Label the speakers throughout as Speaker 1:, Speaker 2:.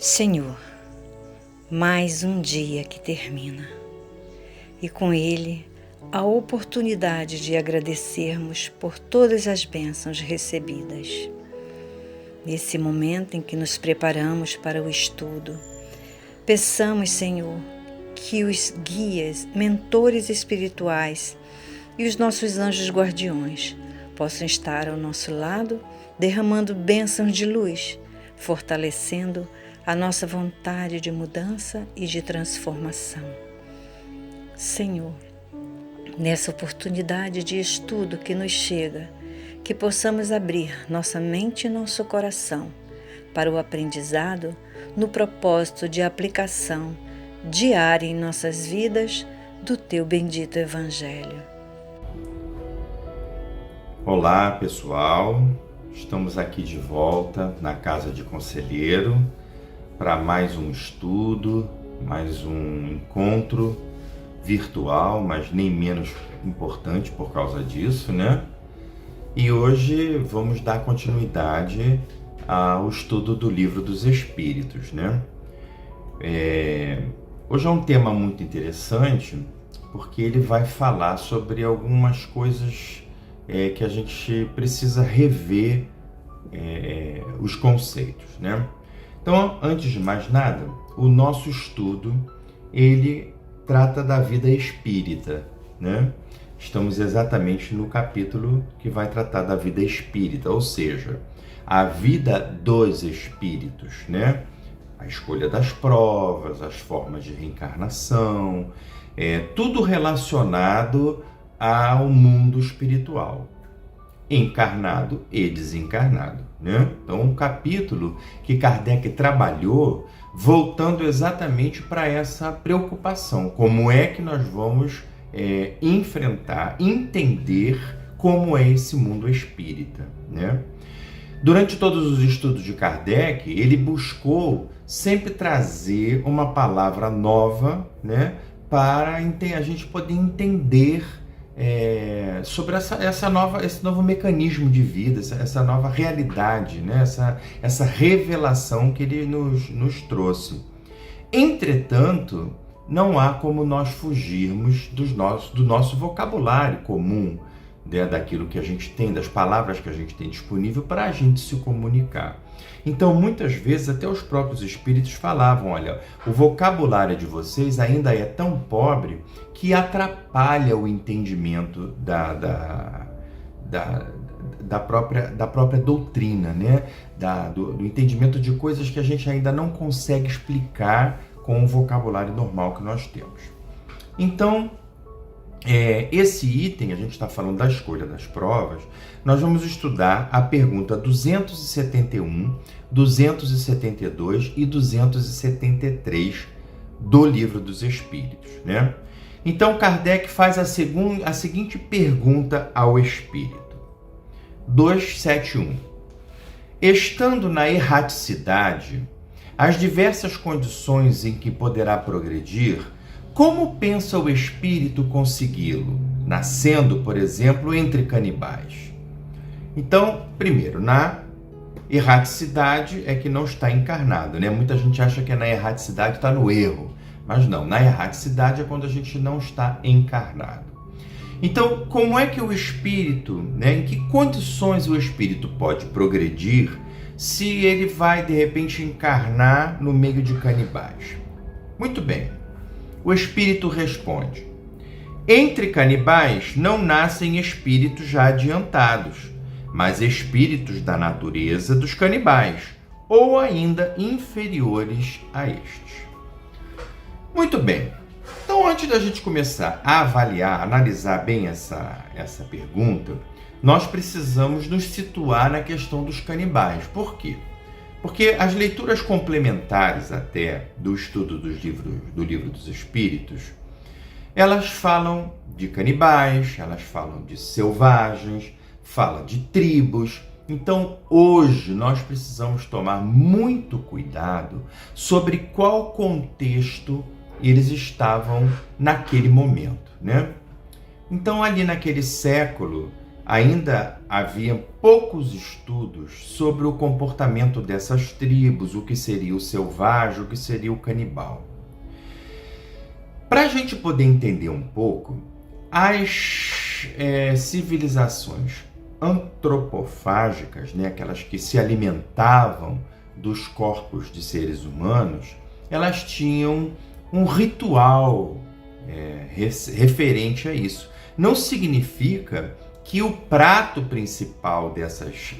Speaker 1: Senhor, mais um dia que termina e com ele a oportunidade de agradecermos por todas as bênçãos recebidas. Nesse momento em que nos preparamos para o estudo, peçamos, Senhor, que os guias, mentores espirituais e os nossos anjos guardiões possam estar ao nosso lado, derramando bênçãos de luz, fortalecendo a nossa vontade de mudança e de transformação. Senhor, nessa oportunidade de estudo que nos chega, que possamos abrir nossa mente e nosso coração para o aprendizado no propósito de aplicação diária em nossas vidas do Teu bendito Evangelho.
Speaker 2: Olá, pessoal. Estamos aqui de volta na Casa de Conselheiro para mais um estudo, mais um encontro virtual, mas nem menos importante por causa disso, né? E hoje vamos dar continuidade ao estudo do Livro dos Espíritos, né? Hoje é um tema muito interessante porque ele vai falar sobre algumas coisas que a gente precisa rever os conceitos, né? Então, antes de mais nada, o nosso estudo, ele trata da vida espírita, né? Estamos exatamente no capítulo que vai tratar da vida espírita, ou seja, a vida dos espíritos, né? A escolha das provas, as formas de reencarnação, tudo relacionado ao mundo espiritual, encarnado e desencarnado, né? Então, um capítulo que Kardec trabalhou voltando exatamente para essa preocupação. Como é que nós vamos enfrentar, entender como é esse mundo espírita, né? Durante todos os estudos de Kardec, ele buscou sempre trazer uma palavra nova, né, para a gente poder entender sobre esse novo mecanismo de vida, essa nova realidade, né? essa revelação que ele nos trouxe. Entretanto, não há como nós fugirmos do nosso vocabulário comum, né? Daquilo que a gente tem, das palavras que a gente tem disponível para a gente se comunicar. Então, muitas vezes, até os próprios espíritos falavam, olha, o vocabulário de vocês ainda é tão pobre que atrapalha o entendimento da própria doutrina, né? Do entendimento de coisas que a gente ainda não consegue explicar com o vocabulário normal que nós temos. Então, esse item, a gente está falando da escolha das provas, nós vamos estudar a pergunta 271, 272 e 273 do Livro dos Espíritos, né? Então, Kardec faz a seguinte pergunta ao Espírito. 271. Estando na erraticidade, as diversas condições em que poderá progredir, como pensa o espírito consegui-lo? Nascendo, por exemplo, entre canibais. Então, primeiro, na erraticidade é que não está encarnado, né? Muita gente acha que na erraticidade está no erro, mas não, na erraticidade é quando a gente não está encarnado. Então, como é que o espírito, né, em que condições o espírito pode progredir se ele vai, de repente, encarnar no meio de canibais? Muito bem. O espírito responde: entre canibais não nascem espíritos já adiantados, mas espíritos da natureza dos canibais, ou ainda inferiores a estes. Muito bem. Então, antes da gente começar a avaliar, analisar bem essa pergunta, nós precisamos nos situar na questão dos canibais. Por quê? Porque as leituras complementares até do estudo do Livro dos Espíritos, elas falam de canibais, elas falam de selvagens, falam de tribos. Então, hoje nós precisamos tomar muito cuidado sobre qual contexto eles estavam naquele momento, né? Então, ali naquele século, ainda havia poucos estudos sobre o comportamento dessas tribos, o que seria o selvagem, o que seria o canibal. Para a gente poder entender um pouco, as civilizações antropofágicas, né, aquelas que se alimentavam dos corpos de seres humanos, elas tinham um ritual referente a isso. Não significa que o prato principal dessas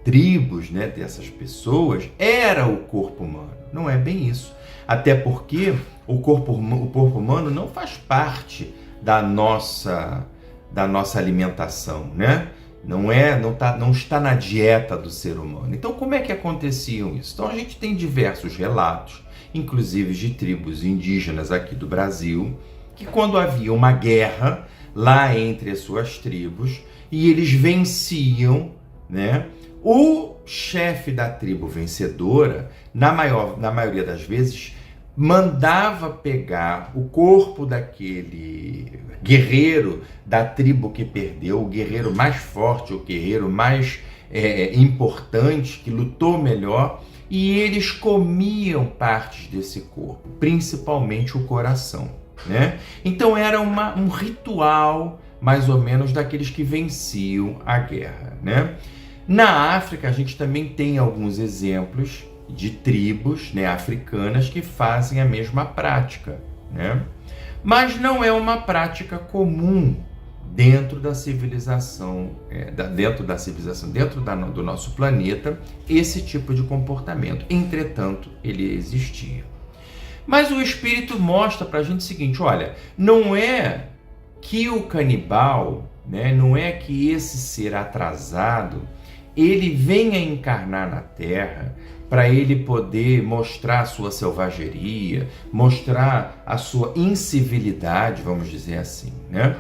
Speaker 2: tribos, né, dessas pessoas, era o corpo humano. Não é bem isso. Até porque o corpo humano não faz parte da nossa alimentação, né? Não está na dieta do ser humano. Então, como é que aconteciam isso? Então, a gente tem diversos relatos, inclusive de tribos indígenas aqui do Brasil, que quando havia uma guerra lá entre as suas tribos e eles venciam, né? O chefe da tribo vencedora, na maioria das vezes, mandava pegar o corpo daquele guerreiro da tribo que perdeu, o guerreiro mais forte, o guerreiro mais importante, que lutou melhor, e eles comiam partes desse corpo, principalmente o coração, né? Então era um ritual, mais ou menos, daqueles que venciam a guerra, né? Na África, a gente também tem alguns exemplos de tribos, né, africanas que fazem a mesma prática, né? Mas não é uma prática comum dentro da civilização, do nosso planeta, esse tipo de comportamento. Entretanto, ele existia. Mas o Espírito mostra para a gente o seguinte: olha, não é que o canibal, né, não é que esse ser atrasado, ele venha encarnar na Terra para ele poder mostrar a sua selvageria, mostrar a sua incivilidade, vamos dizer assim, né?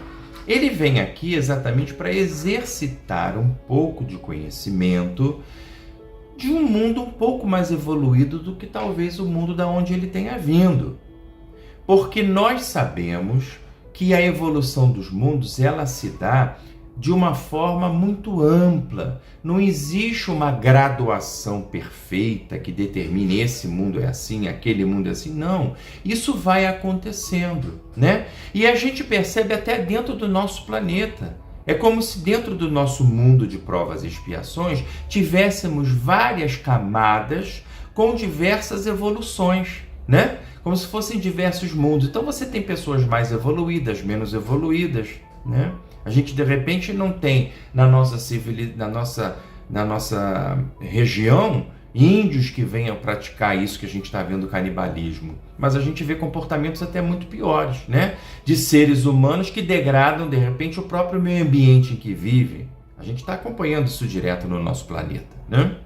Speaker 2: Ele vem aqui exatamente para exercitar um pouco de conhecimento de um mundo um pouco mais evoluído do que talvez o mundo da onde ele tenha vindo. Porque nós sabemos que a evolução dos mundos, ela se dá de uma forma muito ampla. Não existe uma graduação perfeita que determine esse mundo é assim, aquele mundo é assim. Não, isso vai acontecendo, né? E a gente percebe até dentro do nosso planeta. É como se dentro do nosso mundo de provas e expiações tivéssemos várias camadas com diversas evoluções, né? Como se fossem diversos mundos. Então você tem pessoas mais evoluídas, menos evoluídas, né? A gente, de repente, não tem na nossa região índios que venham praticar isso que a gente está vendo, canibalismo. Mas a gente vê comportamentos até muito piores, né? De seres humanos que degradam, de repente, o próprio meio ambiente em que vivem. A gente está acompanhando isso direto no nosso planeta, né?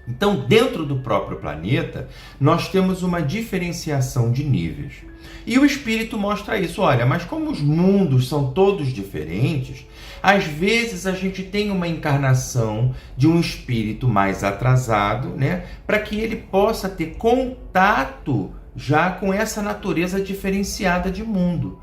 Speaker 2: Então, dentro do próprio planeta, nós temos uma diferenciação de níveis. E o Espírito mostra isso. Olha, mas como os mundos são todos diferentes, às vezes a gente tem uma encarnação de um espírito mais atrasado, né? Para que ele possa ter contato já com essa natureza diferenciada de mundo.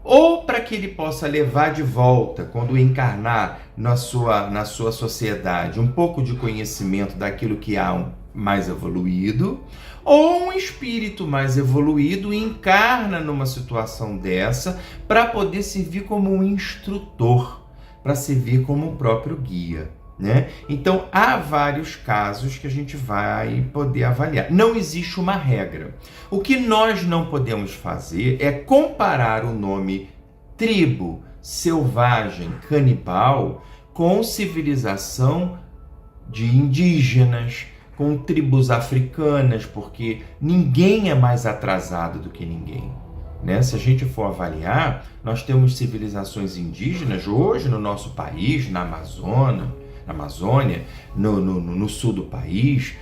Speaker 2: Ou para que ele possa levar de volta, quando encarnar na sua sociedade, um pouco de conhecimento daquilo que há mais evoluído, ou um espírito mais evoluído encarna numa situação dessa para poder servir como um instrutor, para servir como o próprio guia, né? Então, há vários casos que a gente vai poder avaliar. Não existe uma regra. O que nós não podemos fazer é comparar o nome tribo, selvagem, canibal com civilização de indígenas, com tribos africanas, porque ninguém é mais atrasado do que ninguém, né? Se a gente for avaliar, nós temos civilizações indígenas hoje no nosso país, na Amazônia, no sul do país,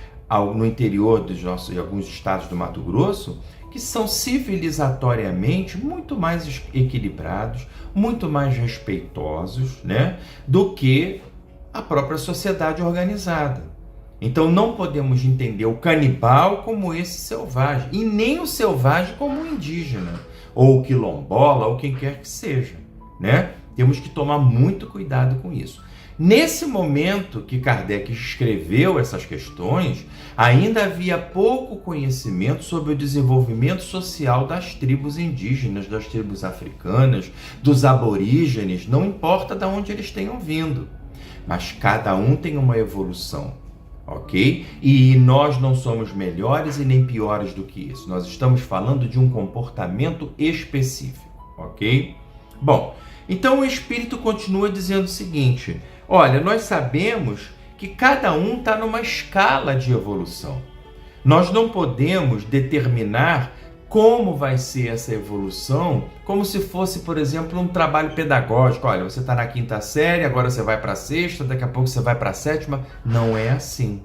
Speaker 2: no interior de alguns estados do Mato Grosso, que são civilizatoriamente muito mais equilibrados, muito mais respeitosos, né, do que a própria sociedade organizada. Então não podemos entender o canibal como esse selvagem, e nem o selvagem como o indígena, ou o quilombola, ou quem quer que seja, né? Temos que tomar muito cuidado com isso. Nesse momento que Kardec escreveu essas questões, ainda havia pouco conhecimento sobre o desenvolvimento social das tribos indígenas, das tribos africanas, dos aborígenes, não importa de onde eles tenham vindo, mas cada um tem uma evolução, ok? E nós não somos melhores e nem piores do que isso, nós estamos falando de um comportamento específico, ok? Bom, então o Espírito continua dizendo o seguinte: olha, nós sabemos que cada um está numa escala de evolução. Nós não podemos determinar como vai ser essa evolução como se fosse, por exemplo, um trabalho pedagógico. Olha, você está na 5ª série, agora você vai para a 6ª, daqui a pouco você vai para a 7ª. Não é assim.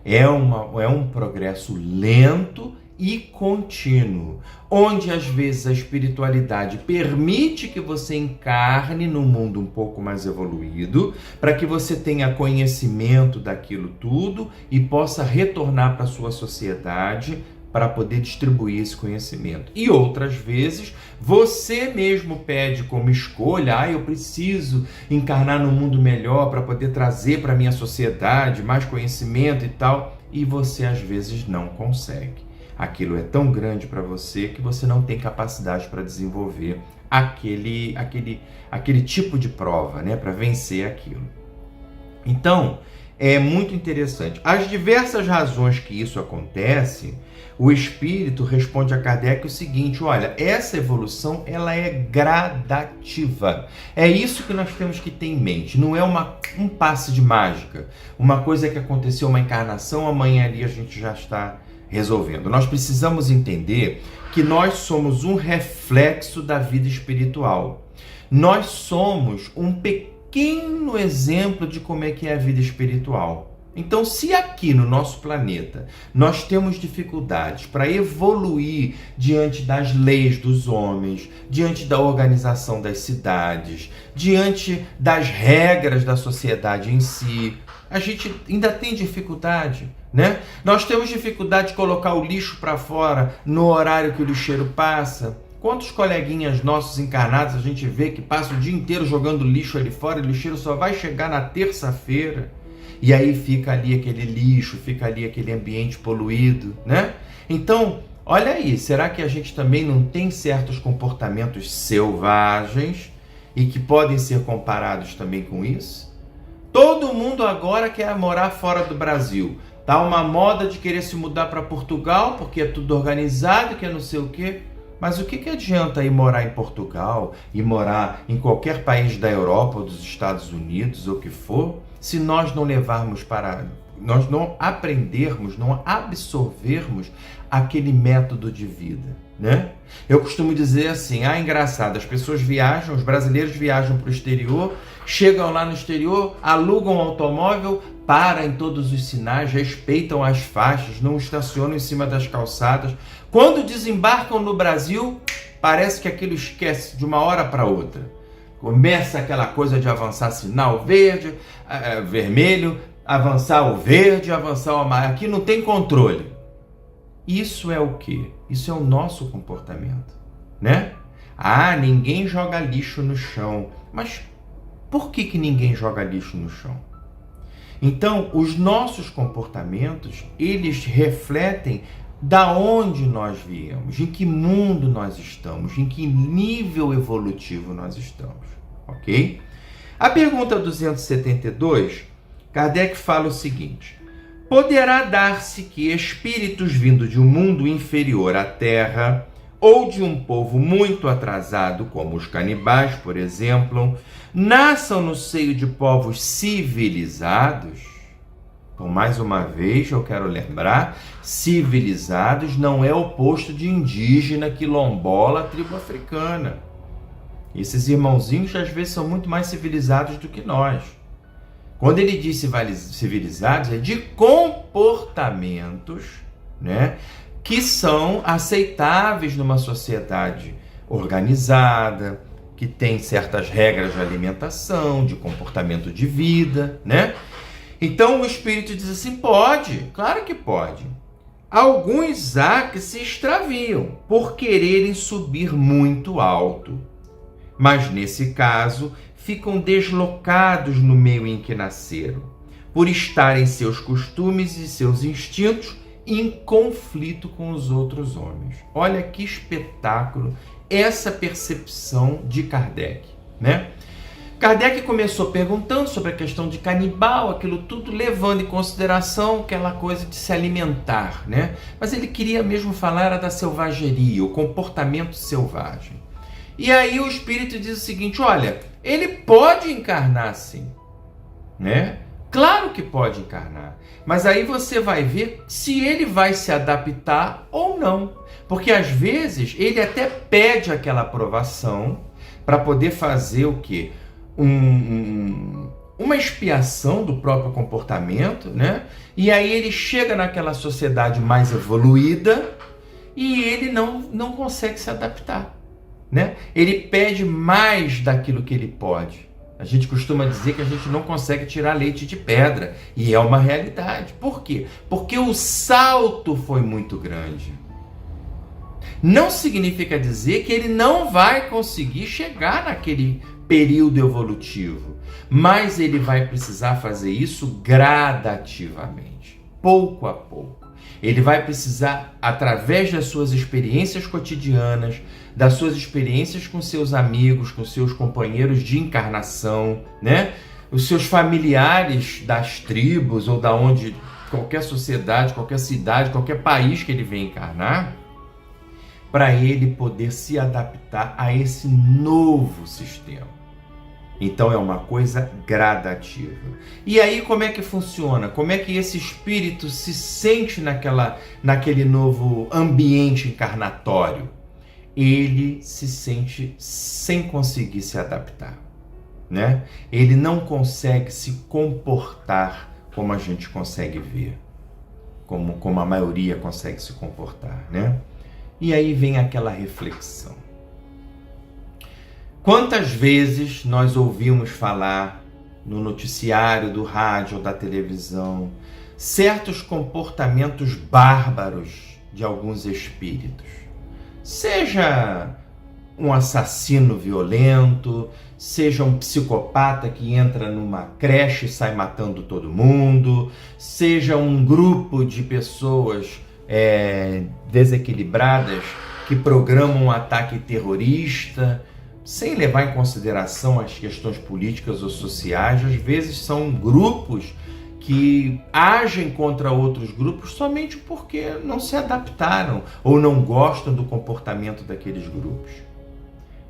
Speaker 2: É um progresso lento e contínuo, onde às vezes a espiritualidade permite que você encarne num mundo um pouco mais evoluído, para que você tenha conhecimento daquilo tudo e possa retornar para a sua sociedade para poder distribuir esse conhecimento. E outras vezes, você mesmo pede como escolha: eu preciso encarnar num mundo melhor para poder trazer para a minha sociedade mais conhecimento e tal, e você às vezes não consegue. Aquilo é tão grande para você que você não tem capacidade para desenvolver aquele tipo de prova, né, para vencer aquilo. Então, é muito interessante. As diversas razões que isso acontece, o Espírito responde a Kardec o seguinte: olha, essa evolução ela é gradativa. É isso que nós temos que ter em mente. Não é um passe de mágica. Uma coisa que aconteceu uma encarnação, amanhã ali a gente já está resolvendo. Nós precisamos entender que nós somos um reflexo da vida espiritual. Nós somos um pequeno exemplo de como é que é a vida espiritual. Então, se aqui no nosso planeta nós temos dificuldades para evoluir diante das leis dos homens, diante da organização das cidades, diante das regras da sociedade em si, a gente ainda tem dificuldade, né? Nós temos dificuldade de colocar o lixo para fora no horário que o lixeiro passa. Quantos coleguinhas nossos encarnados a gente vê que passam o dia inteiro jogando lixo ali fora e o lixeiro só vai chegar na terça-feira? E aí fica ali aquele lixo, fica ali aquele ambiente poluído, né? Então, olha aí, será que a gente também não tem certos comportamentos selvagens e que podem ser comparados também com isso? Todo mundo agora quer morar fora do Brasil. Tá uma moda de querer se mudar para Portugal, porque é tudo organizado, que é não sei o quê. Mas o que adianta ir morar em Portugal, ir morar em qualquer país da Europa ou dos Estados Unidos, ou o que for, se nós não levarmos nós não aprendermos, não absorvermos aquele método de vida, né? Eu costumo dizer assim: engraçado, as pessoas viajam, os brasileiros viajam para o exterior, chegam lá no exterior, alugam um automóvel, param em todos os sinais, respeitam as faixas, não estacionam em cima das calçadas. Quando desembarcam no Brasil, parece que aquilo esquece de uma hora para outra. Começa aquela coisa de avançar sinal verde, vermelho, avançar o verde, avançar o amarelo. Aqui não tem controle. Isso é o quê? Isso é o nosso comportamento, né? Ninguém joga lixo no chão. Mas por que ninguém joga lixo no chão? Então, os nossos comportamentos, eles refletem da onde nós viemos, em que mundo nós estamos, em que nível evolutivo nós estamos, ok? A pergunta 272, Kardec fala o seguinte: poderá dar-se que espíritos vindos de um mundo inferior à Terra ou de um povo muito atrasado, como os canibais, por exemplo, nasçam no seio de povos civilizados? Então, mais uma vez, eu quero lembrar, civilizados não é oposto de indígena, quilombola, tribo africana. Esses irmãozinhos, às vezes, são muito mais civilizados do que nós. Quando ele diz civilizados, é de comportamentos, né, que são aceitáveis numa sociedade organizada, que tem certas regras de alimentação, de comportamento de vida, né? Então o Espírito diz assim: pode, claro que pode. Alguns há que se extraviam por quererem subir muito alto. mas nesse caso ficam deslocados no meio em que nasceram, por estarem seus costumes e seus instintos em conflito com os outros homens. Olha que espetáculo essa percepção de Kardec, né? Kardec começou perguntando sobre a questão de canibal, aquilo tudo levando em consideração aquela coisa de se alimentar, né? Mas ele queria mesmo falar da selvageria, o comportamento selvagem. E aí o espírito diz o seguinte, olha, ele pode encarnar sim, né? Claro que pode encarnar, mas aí você vai ver se ele vai se adaptar ou não. Porque às vezes ele até pede aquela aprovação para poder fazer o quê? Uma expiação do próprio comportamento, né? E aí ele chega naquela sociedade mais evoluída e ele não consegue se adaptar, né? Ele pede mais daquilo que ele pode. A gente costuma dizer que a gente não consegue tirar leite de pedra, e é uma realidade. Por quê? Porque o salto foi muito grande. Não significa dizer que ele não vai conseguir chegar naquele período evolutivo, mas ele vai precisar fazer isso gradativamente, pouco a pouco. Ele vai precisar, através das suas experiências cotidianas, das suas experiências com seus amigos, com seus companheiros de encarnação, né? Os seus familiares das tribos ou da onde, qualquer sociedade, qualquer cidade, qualquer país que ele venha encarnar, para ele poder se adaptar a esse novo sistema. Então é uma coisa gradativa. E aí como é que funciona? Como é que esse espírito se sente naquele novo ambiente encarnatório? Ele se sente sem conseguir se adaptar, né? Ele não consegue se comportar como a gente consegue ver, como a maioria consegue se comportar, né? E aí vem aquela reflexão. Quantas vezes nós ouvimos falar no noticiário do rádio ou da televisão certos comportamentos bárbaros de alguns espíritos? Seja um assassino violento, seja um psicopata que entra numa creche e sai matando todo mundo, seja um grupo de pessoas desequilibradas que programam um ataque terrorista, sem levar em consideração as questões políticas ou sociais. Às vezes são grupos que agem contra outros grupos somente porque não se adaptaram ou não gostam do comportamento daqueles grupos.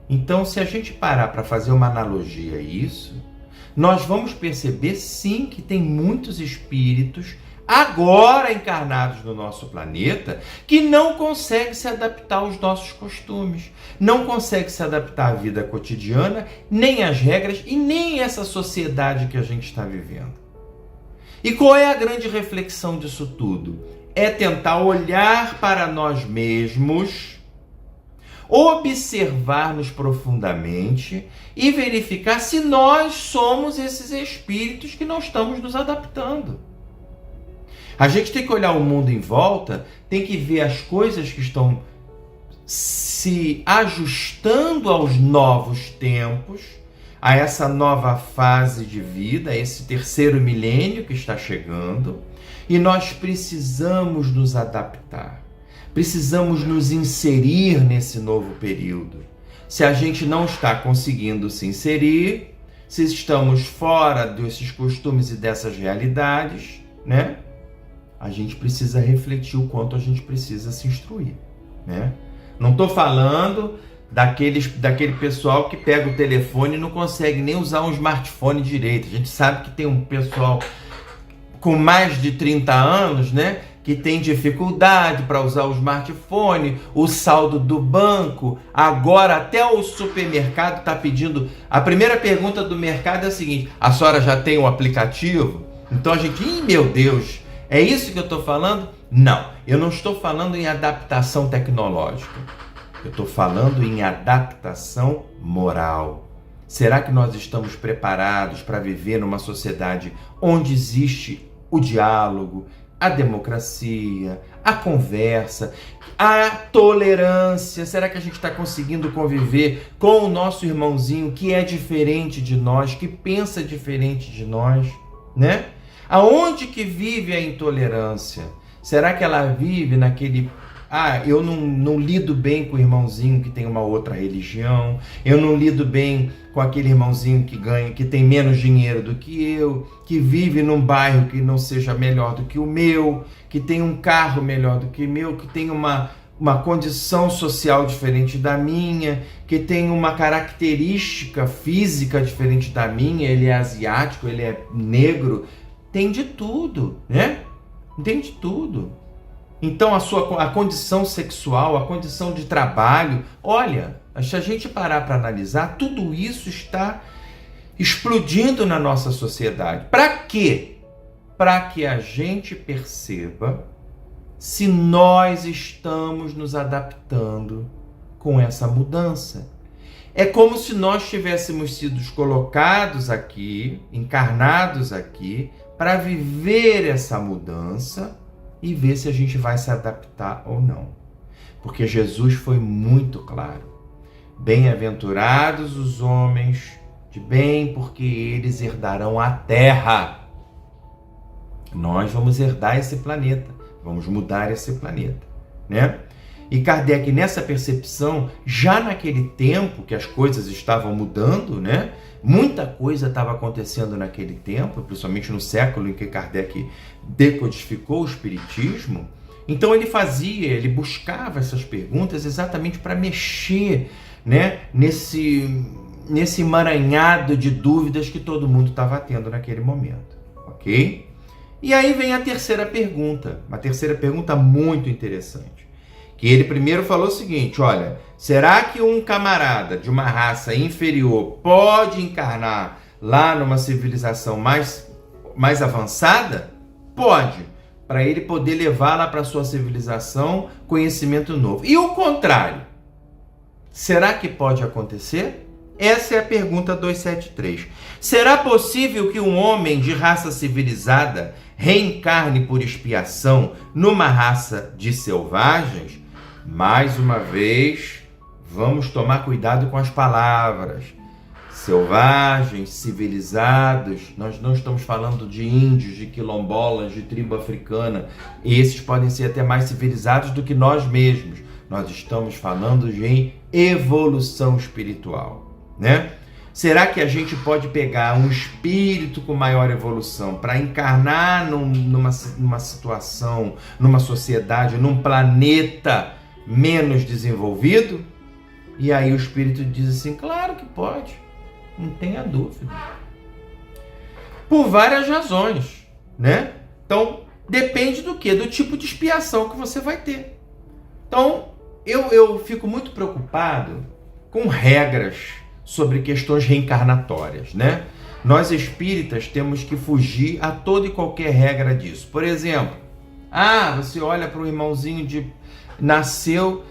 Speaker 2: Então, se a gente parar para fazer uma analogia a isso, nós vamos perceber sim que tem muitos espíritos agora encarnados no nosso planeta, que não consegue se adaptar aos nossos costumes, não consegue se adaptar à vida cotidiana, nem às regras e nem essa sociedade que a gente está vivendo. E qual é a grande reflexão disso tudo? É tentar olhar para nós mesmos, observar-nos profundamente e verificar se nós somos esses espíritos que não estamos nos adaptando. A gente tem que olhar o mundo em volta, tem que ver as coisas que estão se ajustando aos novos tempos, a essa nova fase de vida, a esse terceiro milênio que está chegando, e nós precisamos nos adaptar, precisamos nos inserir nesse novo período. Se a gente não está conseguindo se inserir, se estamos fora desses costumes e dessas realidades, né? A gente precisa refletir o quanto a gente precisa se instruir, né? Não estou falando daquele pessoal que pega o telefone e não consegue nem usar um smartphone direito. A gente sabe que tem um pessoal com mais de 30 anos, né, que tem dificuldade para usar o smartphone, o saldo do banco, agora até o supermercado está pedindo. A primeira pergunta do mercado é a seguinte: a senhora já tem um aplicativo? Então a gente, meu Deus, é isso que eu estou falando? Não, eu não estou falando em adaptação tecnológica. Eu estou falando em adaptação moral. Será que nós estamos preparados para viver numa sociedade onde existe o diálogo, a democracia, a conversa, a tolerância. Será que a gente está conseguindo conviver com o nosso irmãozinho que é diferente de nós, que pensa diferente de nós, né? Aonde que vive a intolerância? Será que ela vive naquele... eu não lido bem com o irmãozinho que tem uma outra religião, eu não lido bem com aquele irmãozinho que tem menos dinheiro do que eu, que vive num bairro que não seja melhor do que o meu, que tem um carro melhor do que o meu, que tem uma condição social diferente da minha, que tem uma característica física diferente da minha, ele é asiático, ele é negro, tem de tudo, né? Tem de tudo. Então a condição sexual, a condição de trabalho, olha, se a gente parar para analisar, tudo isso está explodindo na nossa sociedade. Para quê? Para que a gente perceba se nós estamos nos adaptando com essa mudança. É como se nós tivéssemos sido colocados aqui, encarnados aqui, para viver essa mudança e ver se a gente vai se adaptar ou não. Porque Jesus foi muito claro. Bem-aventurados os homens de bem, porque eles herdarão a terra. Nós vamos herdar esse planeta, vamos mudar esse planeta, né? E Kardec, nessa percepção, já naquele tempo que as coisas estavam mudando, né? Muita coisa estava acontecendo naquele tempo, principalmente no século em que Kardec decodificou o Espiritismo. Então ele buscava essas perguntas exatamente para mexer, né? Nesse emaranhado de dúvidas que todo mundo estava tendo naquele momento, ok? E aí vem a terceira pergunta, uma terceira pergunta muito interessante. Que ele primeiro falou o seguinte, olha, será que um camarada de uma raça inferior pode encarnar lá numa civilização mais avançada? Pode, para ele poder levar lá para a sua civilização conhecimento novo. E o contrário, será que pode acontecer? Essa é a pergunta 273. Será possível que um homem de raça civilizada reencarne por expiação numa raça de selvagens? Mais uma vez, vamos tomar cuidado com as palavras. Selvagens, civilizados, nós não estamos falando de índios, de quilombolas, de tribo africana. Esses podem ser até mais civilizados do que nós mesmos. Nós estamos falando de evolução espiritual, né? Será que a gente pode pegar um espírito com maior evolução para encarnar numa situação, numa sociedade, num planeta menos desenvolvido? E aí o espírito diz assim, claro que pode, não tenha dúvida. Por várias razões, né? Então, depende do quê? Do tipo de expiação que você vai ter. Então, eu fico muito preocupado com regras sobre questões reencarnatórias, né? Nós espíritas temos que fugir a toda e qualquer regra disso. Por exemplo, você olha para o irmãozinho nasceu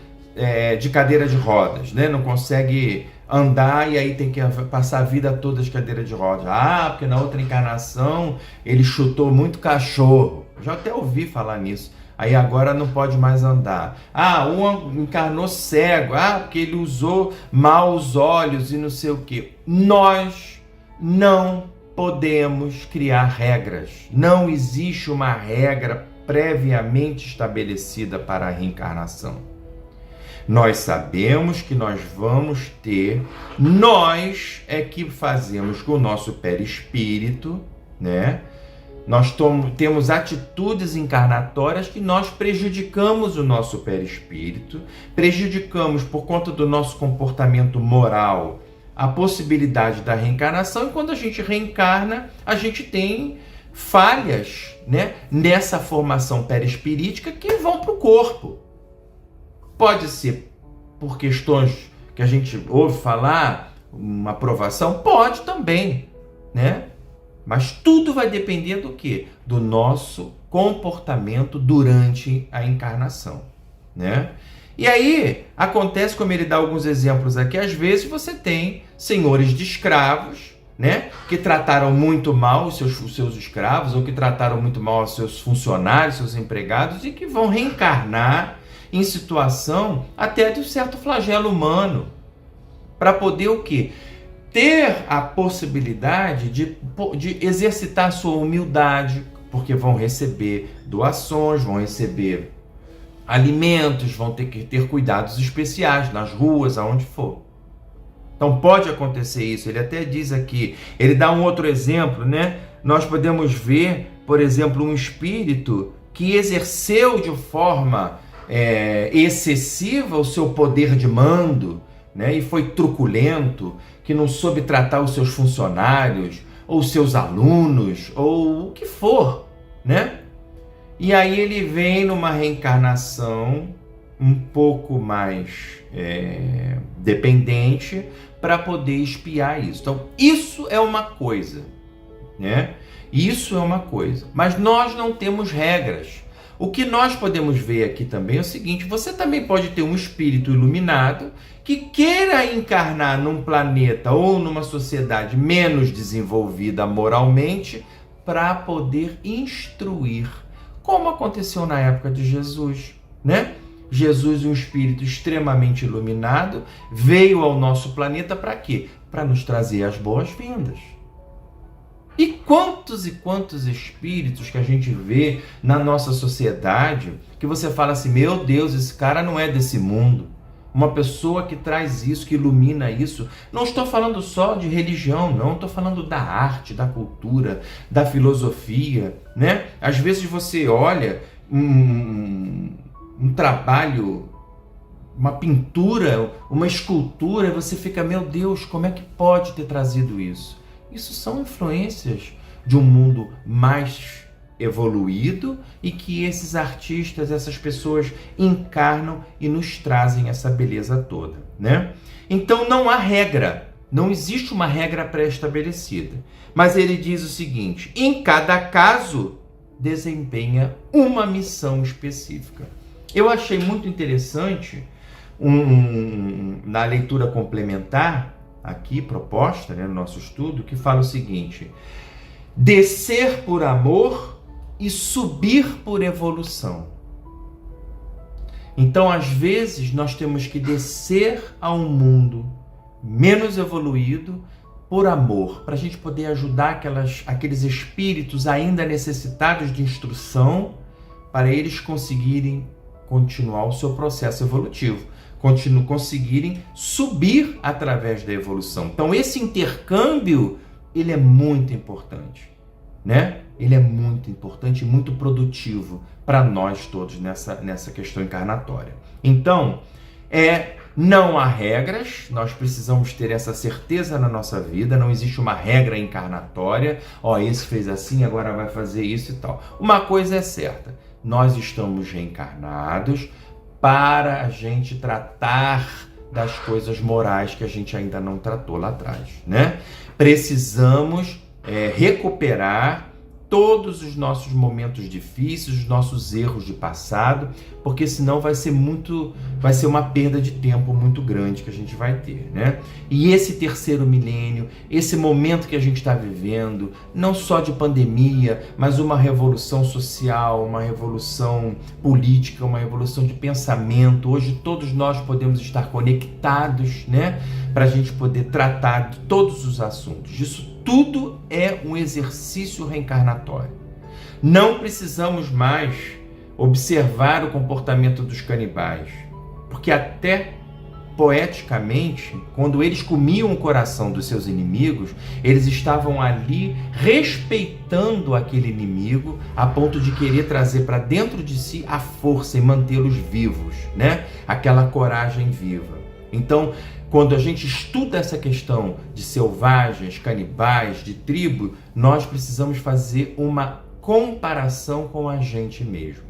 Speaker 2: de cadeira de rodas, né? Não consegue andar e aí tem que passar a vida toda de cadeira de rodas. Porque na outra encarnação ele chutou muito cachorro. Eu já até ouvi falar nisso. Aí agora não pode mais andar. Um encarnou cego. Porque ele usou mal os olhos e não sei o quê. Nós não podemos criar regras. Não existe uma regra previamente estabelecida para a reencarnação. Nós sabemos que nós vamos ter, nós é que fazemos com o nosso perispírito, né? Nós temos atitudes encarnatórias que nós prejudicamos o nosso perispírito, prejudicamos por conta do nosso comportamento moral a possibilidade da reencarnação, e quando a gente reencarna, a gente tem falhas, né, nessa formação perispirítica que vão para o corpo. Pode ser por questões que a gente ouve falar, uma aprovação, pode também, né? Mas tudo vai depender do quê? Do nosso comportamento durante a encarnação, né? E aí, acontece, como ele dá alguns exemplos aqui, às vezes você tem senhores de escravos, né? Que trataram muito mal os seus escravos, ou que trataram muito mal os seus funcionários, seus empregados, e que vão reencarnar em situação até de um certo flagelo humano, para poder o quê? Ter a possibilidade de exercitar a sua humildade, porque vão receber doações, vão receber alimentos, vão ter que ter cuidados especiais nas ruas, aonde for. Então pode acontecer isso. Ele até diz aqui, ele dá um outro exemplo, né? Nós podemos ver, por exemplo, um espírito que exerceu de forma excessiva o seu poder de mando, né? E foi truculento, que não soube tratar os seus funcionários, ou seus alunos, ou o que for, né? E aí ele vem numa reencarnação um pouco mais dependente para poder expiar isso. Então, isso é uma coisa, né? Isso é uma coisa. Mas nós não temos regras. O que nós podemos ver aqui também é o seguinte: você também pode ter um espírito iluminado que queira encarnar num planeta ou numa sociedade menos desenvolvida moralmente para poder instruir, como aconteceu na época de Jesus, né? Jesus, um espírito extremamente iluminado, veio ao nosso planeta para quê? Para nos trazer as boas-vindas. E quantos espíritos que a gente vê na nossa sociedade que você fala assim: meu Deus, esse cara não é desse mundo. Uma pessoa que traz isso, que ilumina isso. Não estou falando só de religião, não. Estou falando da arte, da cultura, da filosofia, né? Às vezes você olha um trabalho, uma pintura, uma escultura, e você fica: meu Deus, como é que pode ter trazido isso? Isso são influências de um mundo mais evoluído e que esses artistas, essas pessoas encarnam e nos trazem essa beleza toda, né? Então não há regra, não existe uma regra pré-estabelecida. Mas ele diz o seguinte: em cada caso desempenha uma missão específica. Eu achei muito interessante na leitura complementar aqui proposta, né, no nosso estudo, que fala o seguinte: descer por amor e subir por evolução. Então, às vezes, nós temos que descer a um mundo menos evoluído por amor, para a gente poder ajudar aqueles espíritos ainda necessitados de instrução, para eles conseguirem continuar o seu processo evolutivo, conseguirem subir através da evolução. Então esse intercâmbio, ele é muito importante, né? Ele é muito importante e muito produtivo para nós todos nessa questão encarnatória. Então, não há regras, nós precisamos ter essa certeza na nossa vida, não existe uma regra encarnatória, esse fez assim, agora vai fazer isso e tal. Uma coisa é certa: nós estamos reencarnados para a gente tratar das coisas morais que a gente ainda não tratou lá atrás, né? Precisamos recuperar todos os nossos momentos difíceis, os nossos erros de passado, porque senão vai ser uma perda de tempo muito grande que a gente vai ter, né? E esse terceiro milênio, esse momento que a gente está vivendo, não só de pandemia, mas uma revolução social, uma revolução política, uma revolução de pensamento. Hoje todos nós podemos estar conectados, né? Para a gente poder tratar de todos os assuntos. Isso tudo é um exercício reencarnatório. Não precisamos mais observar o comportamento dos canibais, porque até poeticamente, quando eles comiam o coração dos seus inimigos, eles estavam ali respeitando aquele inimigo a ponto de querer trazer para dentro de si a força e mantê-los vivos, né? Aquela coragem viva. Então, quando a gente estuda essa questão de selvagens, canibais, de tribo, nós precisamos fazer uma comparação com a gente mesmo.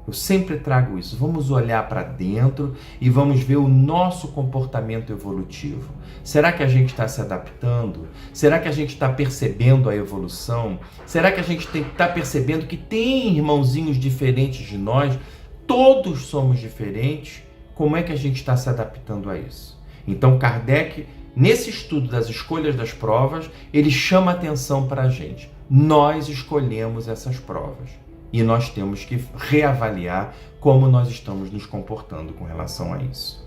Speaker 2: Eu sempre trago isso. Vamos olhar para dentro e vamos ver o nosso comportamento evolutivo. Será que a gente está se adaptando? Será que a gente está percebendo a evolução? Será que a gente está percebendo que tem irmãozinhos diferentes de nós? Todos somos diferentes. Como é que a gente está se adaptando a isso? Então Kardec nesse estudo das escolhas das provas, ele chama atenção para a gente. Nós escolhemos essas provas e nós temos que reavaliar como nós estamos nos comportando com relação a isso.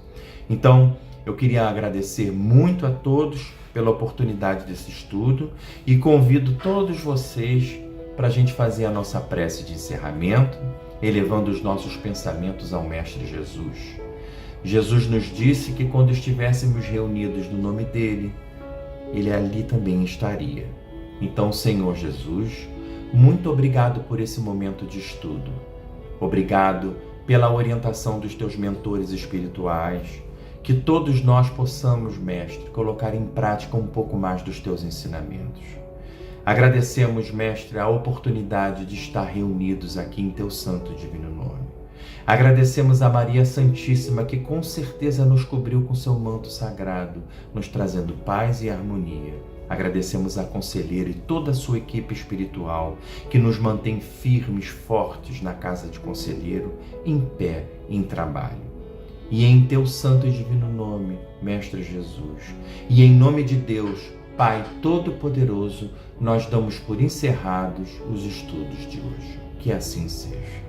Speaker 2: Então, eu queria agradecer muito a todos pela oportunidade desse estudo e convido todos vocês para a gente fazer a nossa prece de encerramento, elevando os nossos pensamentos ao Mestre Jesus. Jesus nos disse que quando estivéssemos reunidos no nome dele, ele ali também estaria. Então, Senhor Jesus, muito obrigado por esse momento de estudo. Obrigado pela orientação dos teus mentores espirituais, que todos nós possamos, Mestre, colocar em prática um pouco mais dos teus ensinamentos. Agradecemos, Mestre, a oportunidade de estar reunidos aqui em teu santo e divino nome. Agradecemos a Maria Santíssima, que com certeza nos cobriu com seu manto sagrado, nos trazendo paz e harmonia. Agradecemos a conselheira e toda a sua equipe espiritual, que nos mantém firmes, fortes na casa de conselheiro, em pé, em trabalho. E em teu santo e divino nome, Mestre Jesus, e em nome de Deus, Pai Todo-Poderoso, nós damos por encerrados os estudos de hoje. Que assim seja.